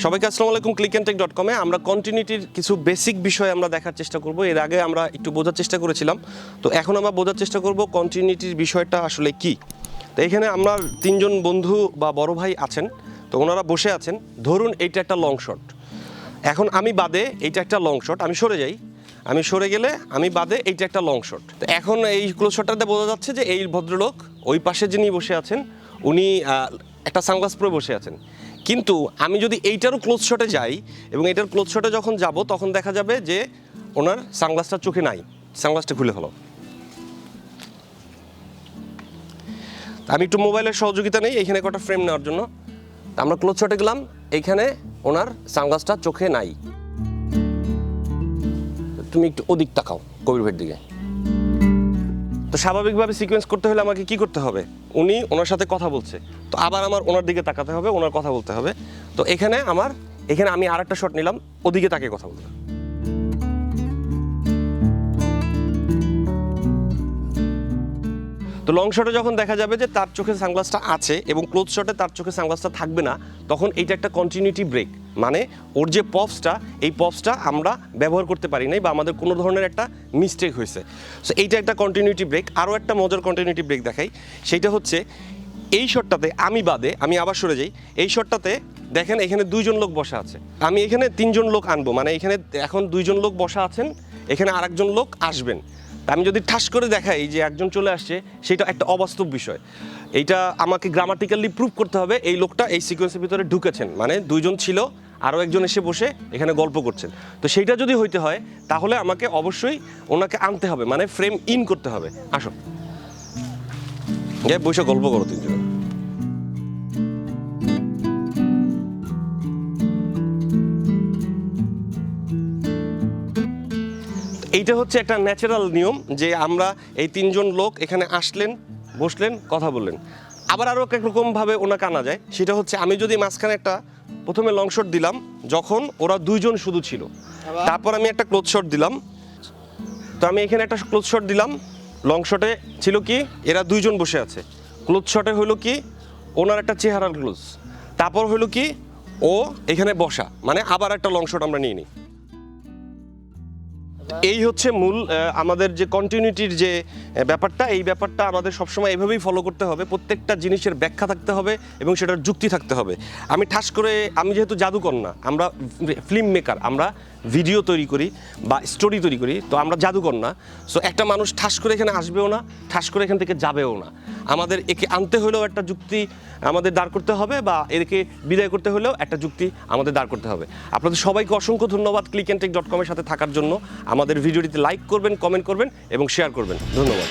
সবাইকে আসসালামু আলাইকুম। clickandtech.com এ আমরা কন্টিনিউটির কিছু বেসিক বিষয় আমরা দেখার চেষ্টা করব। এর আগে আমরা একটু বোঝার চেষ্টা করেছিলাম, তো এখন আমরা বোঝার চেষ্টা করব কন্টিনিউটির বিষয়টা আসলে কি। তো এখানে আমরা তিনজন বন্ধু বা বড় ভাই আছেন, তো ওনারা বসে আছেন। ধরুন এইটা একটা লং শট, এখন আমি বাদে এইটা একটা লং শট, আমি সরে যাই, আমি সরে গেলে আমি বাদে এইটা একটা লং শট। তো এখন এই ক্লোজ শটটাতে বোঝা যাচ্ছে যে এই ভদ্রলোক ওই পাশে যিনি বসে আছেন উনি একটা সানগ্লাস পরে বসে আছেন। কিন্তু আমি যদি এইটারও ক্লোজ শটে যাই এবং এইটার ক্লোজ শটে যখন যাব তখন দেখা যাবে যে ওনার সানগ্লাসটা চোখে নাই। সানগ্লাসটা খুলে ফেলো। আমি একটু মোবাইলের সহযোগিতা নেই এইখানে কটা ফ্রেম নেওয়ার জন্য। আমরা ক্লোজ শটে গেলাম, এইখানে ওনার সানগ্লাসটা চোখে নাই। তুমি একটু ওদিক তাকাও, কবির ভাইয়ের দিকে। তো স্বাভাবিকভাবে সিকোয়েন্স করতে হলে আমাকে কি করতে হবে? উনি ওনার সাথে কথা বলছে, তো আবার আমার ওনার দিকে তাকাতে হবে, ওনার কথা বলতে হবে। তো এখানে আমি আর একটা শট নিলাম, ওদিকে তাকে কথা বলতে। তো লং শটে যখন দেখা যাবে যে তার চোখে সানগ্লাসটা আছে এবং ক্লোজ শটে তার চোখে সানগ্লাসটা থাকবে না, তখন এইটা একটা কন্টিনিউটি ব্রেক। মানে ওর যে পপসটা, এই পপসটা আমরা ব্যবহার করতে পারি নাই বা আমাদের কোনো ধরনের একটা মিস্টেক হয়েছে। সো এইটা একটা কন্টিনিউটি ব্রেক। আরও একটা মজার কন্টিনিউটি ব্রেক দেখাই, সেইটা হচ্ছে এই শটটাতে আমি বাদে, আমি আবার সরে যাই। এই শটটাতে দেখেন এখানে দুইজন লোক বসা আছে, আমি এখানে তিনজন লোক আনবো, মানে এখানে এখন দুইজন লোক বসা আছেন, এখানে আরেকজন লোক আসবেন। আমি যদি ঠাস করে দেখাই যে একজন চলে আসছে, সেটা একটা অবাস্তব বিষয়। এইটা আমাকে গ্রামাটিক্যালি প্রুভ করতে হবে এই লোকটা এই সিকোয়েন্সের ভিতরে ঢুকেছেন, মানে দুইজন ছিল, আরও একজন এসে বসে এখানে গল্প করছেন। তো সেইটা যদি হইতে হয় তাহলে আমাকে অবশ্যই ওনাকে আনতে হবে, মানে ফ্রেম ইন করতে হবে। আসো বসে গল্প করো তিনজন। এইটা হচ্ছে একটা ন্যাচারাল নিয়ম যে আমরা এই তিনজন লোক এখানে আসলেন, বসলেন, কথা বললেন। আবার আরও একরকমভাবে ওনাকে আনা যায়, সেটা হচ্ছে আমি যদি মাঝখানে একটা প্রথমে লং শট দিলাম যখন ওরা দুইজন শুধু ছিল, তারপর আমি একটা ক্লোজ শট দিলাম। তো আমি এখানে একটা ক্লোজ শট দিলাম, লং শটে ছিল কি এরা দুইজন বসে আছে, ক্লোজ শটে হইলো কি ওনার একটা চেহারার ক্লোজ, তারপর হইলো কি ও এখানে বসা, মানে আবার একটা লং শট আমরা নিয়ে নিই। এই হচ্ছে মূল আমাদের যে কন্টিনিউটির যে ব্যাপারটা, এই ব্যাপারটা আমাদের সবসময় এভাবেই ফলো করতে হবে। প্রত্যেকটা জিনিসের ব্যাখ্যা থাকতে হবে এবং সেটার যুক্তি থাকতে হবে। আমি ঠাস করে, আমি যেহেতু জাদুকর না, আমরা ফিল্ম মেকার, আমরা ভিডিও তৈরি করি বা স্টোরি তৈরি করি, তো আমরা জাদুকর না। সো একটা মানুষ ঠাস করে এখানে আসবেও না, ঠাস করে এখান থেকে যাবেও না। আমাদের একে আনতে হলেও একটা যুক্তি আমাদের দাঁড় করতে হবে, বা একে বিদায় করতে হলেও একটা যুক্তি আমাদের দাঁড় করতে হবে। আপনাদের সবাইকে অসংখ্য ধন্যবাদ clickandtech.com এর সাথে থাকার জন্য। আমাদের ভিডিওটিতে লাইক করবেন, কমেন্ট করবেন এবং শেয়ার করবেন। ধন্যবাদ।